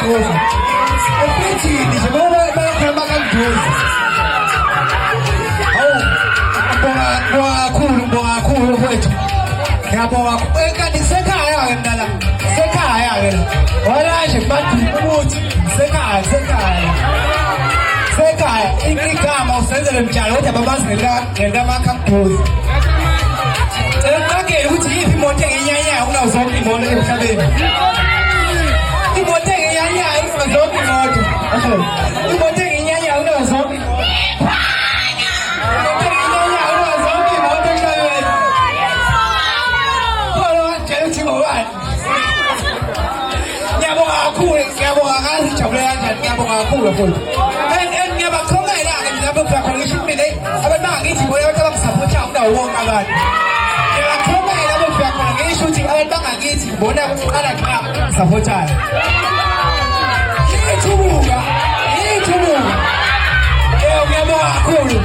kagoza. Ukuthi njengoba bayakhuluma kagoza. Hawu. Bonga kakhulu mfethu. Ngiyabonga. Kanti sekhaya ke mntana. Sekhaya ke. Wala nje bathi ukuthi sekhaya. Sekhaya igama usenzele mjalo kodwa babazi ngela makhagoza. Ngeke ukuthi yiphi imoto enginyanya kuna zonke imoto emhlabeni. Imoto enginyanya kuna zonke imoto. Imoto enginyanya kuna zonke. Imoto enginyanya kuna zonke imoto emhlabeni. Kodwa ngicela ukuthi ngobani. Ngiyabonga kakhulu, ngiyabonga kazi jabule kanjani, ngiyabonga kakhulu mfowethu. Ngiyabakhongela ke lapho khona ngisho mina abantu bangakithi bona abantu abangisupporta kunawo wonke abantu. Ngiyabakhongela lapho khona ngisho ukuthi abantu bangakithi bona kuqala ngqa supportayo. Ngiyathubuka. Ngiyabonga kakhulu.